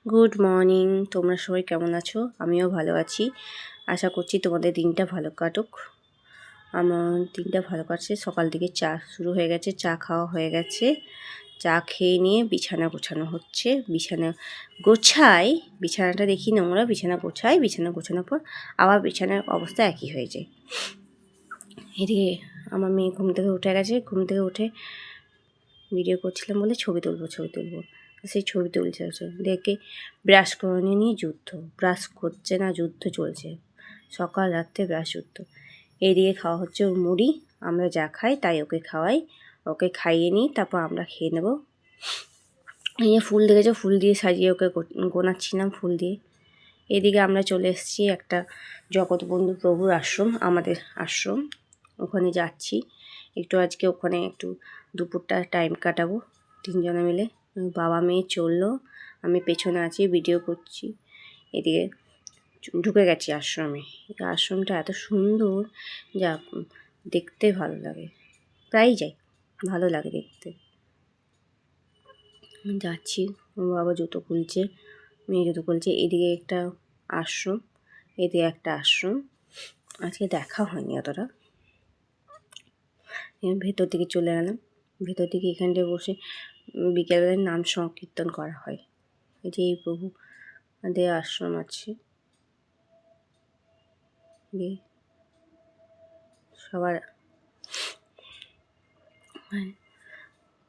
Good morning, তোমরা সবাই কেমন আছো? আমিও ভালো আছি। আশা করছি তোমাদের দিনটা ভালো কাটুক। আমার দিনটা ভালো কাটছে। সকাল থেকে চা শুরু হয়ে গেছে, চা খাওয়া হয়ে গেছে। চা খেয়ে নিয়ে বিছানা গোছানো হচ্ছে। বিছানাটা দেখি নোংরা, বিছানা গোছানোর পর আবার বিছানার অবস্থা একই হয়ে যায়। এদিকে আমার মেয়ে ঘুম থেকে উঠে গেছে। ঘুম থেকে উঠে ভিডিও করছিলাম বলে ছবি তুলবো। সেই ছবি তুলছে দেখে ব্রাশ করে নিয়ে যুদ্ধ। ব্রাশ করছে না, যুদ্ধ চলছে। সকাল রাত্রে ব্রাশ যুদ্ধ। এদিকে খাওয়া হচ্ছে ওর মুড়ি। আমরা যা খাই তাই ওকে খাওয়াই। ওকে খাইয়ে নিই, তারপর আমরা খেয়ে নেবো। এই ফুল দেখেছো, ফুল দিয়ে সাজিয়ে ওকে গোনাচ্ছিলাম ফুল দিয়ে। এদিকে আমরা চলে এসেছি একটা জগৎবন্ধু প্রভুর আশ্রম, আমাদের আশ্রম। ওখানে যাচ্ছি একটু, আজকে ওখানে একটু দুপুরটা টাইম কাটাবো তিনজনে মিলে। বাবা মেয়ে চললো, আমি পেছনে আছি, ভিডিও করছি। এদিকে ঢুকে গেছি আশ্রমে। আশ্রমটা এত সুন্দর, যা দেখতে ভালো লাগে। প্রায়ই যাই, ভালো লাগে দেখতে। যাচ্ছি, বাবা জুতো খুলছে, মেয়ে জুতো খুলছে। এদিকে একটা আশ্রম, আজকে দেখা হয়নি অতটা। ভেতর দিকে চলে গেলাম। ভেতর দিকে এখানটায় বসে বিকেলবেলায় নাম সংকীর্তন করা হয়। এই যে এই প্রভু আমাদের আশ্রম আছে। সবার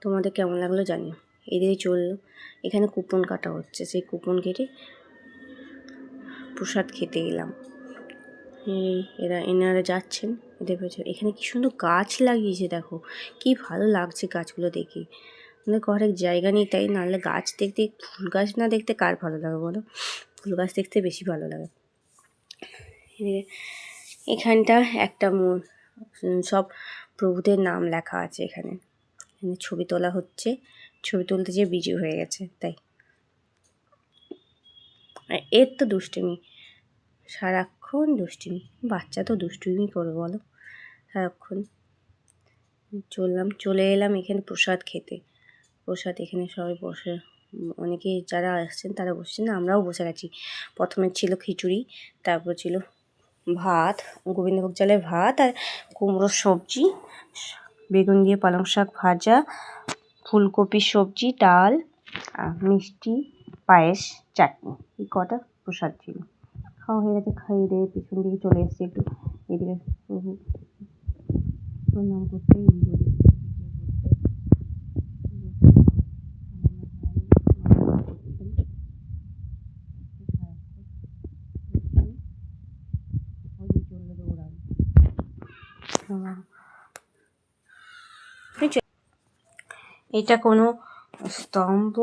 তোমাদের কেমন লাগলো জানিও। এদিকে চললো, এখানে কুপন কাটা হচ্ছে। সেই কুপন কেটে প্রসাদ খেতে এলাম। এনারা যাচ্ছেন, এদের পেছনে। এখানে কি সুন্দর গাছ লাগিয়েছে, দেখো কি ভালো লাগছে গাছগুলো দেখে। মানে ঘরে জায়গা নেই তাই, নাহলে গাছ দেখতে, ফুল গাছ না দেখতে কার ভালো লাগে বলো? ফুল গাছ দেখতে বেশি ভালো লাগে। এখানটা একটা সব প্রভুদের নাম লেখা আছে। এখানে ছবি তোলা হচ্ছে। ছবি তুলতে যেয়ে বিজি হয়ে গেছে, তাই। এর তো দুষ্টুমি, সারাক্ষণ দুষ্টুমি। বাচ্চা তো দুষ্টুমি করবে বলো সারাক্ষণ। চলে এলাম এখানে প্রসাদ খেতে। প্রসাদ এখানে সবাই বসে, অনেকে যারা আসছেন তারা বসছেন, আমরাও বসে গেছি। প্রথমে ছিল খিচুড়ি, তারপর ছিল ভাত, গোবিন্দভোগ চালের ভাত আর কুমড়োর সবজি, বেগুন দিয়ে পালং শাক ভাজা, ফুলকপির সবজি, ডাল, মিষ্টি, পায়েস, চাটনি। এই কটা প্রসাদ ছিল। খাওয়া হয়ে গেছে। খাইয়ে দিয়ে পিছন দিকে চলে এসেছি একটু। এদিকে প্রণাম করতে এটা কোনো স্তম্ভ,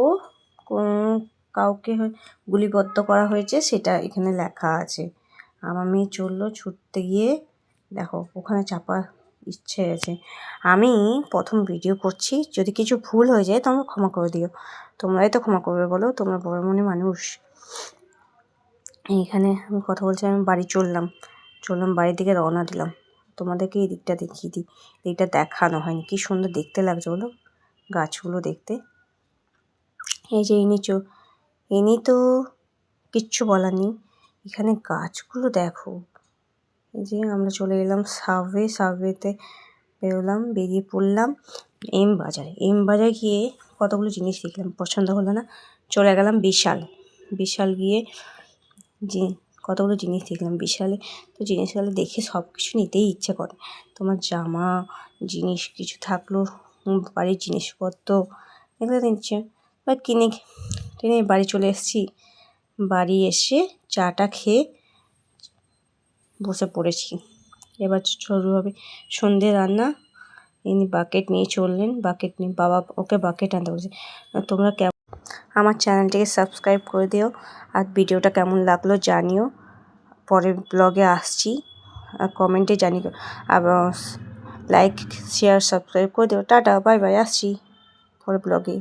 কোনো কাউকে গুলিবদ্ধ করা হয়েছে সেটা এখানে লেখা আছে। আমার মেয়ে চললো ছুটতে গিয়ে, দেখো ওখানে চাপা ইচ্ছে আছে। আমি প্রথম ভিডিও করছি, যদি কিছু ভুল হয়ে যায় তোমরা ক্ষমা করে দিও। তোমরাই তো ক্ষমা করবে বলো, তোমরা বড় মনে মানুষ। এইখানে আমি কথা বলছি, আমি বাড়ি চললাম বাড়ির দিকে রওনা দিলাম। তোমাদেরকে এই দিকটা দেখিয়ে দিই, দিকটা দেখানো হয়নি। কি সুন্দর দেখতে লাগছে বলো গাছগুলো দেখতে। এই যে ইনি তো কিচ্ছু বলার নেই। এখানে গাছগুলো দেখো। এই যে আমরা চলে এলাম সাবওয়েতে বেরোলাম, বেরিয়ে পড়লাম এম বাজার গিয়ে কতগুলো জিনিস দেখলাম, পছন্দ হলো না। চলে গেলাম বিশাল গিয়ে যে কতগুলো জিনিস দেখলাম বিশালে। তো জিনিসগুলো দেখে সব কিছু নিতেই ইচ্ছে করে। তোমার জামা জিনিস কিছু থাকলো, বাড়ির জিনিসপত্র এগুলো নিচ্ছে। বা কিনে বাড়ি চলে এসেছি। বাড়ি এসে চাটা খেয়ে বসে পড়েছি। এবার শুরু হবে সন্ধ্যে রান্না। ইনি বাকেট নিয়ে চললেন, বাবা ওকে বাকেট আনতে বলছে। তোমরা আমার চ্যানেলটিকে সাবস্ক্রাইব করে দিও, আর ভিডিওটা কেমন লাগলো জানিও। পরের ব্লগে আসছি, আর কমেন্টে জানিও। আবার লাইক শেয়ার সাবস্ক্রাইব করে দিও। টাটা, বাই বাই, আসছি পরের ব্লগে।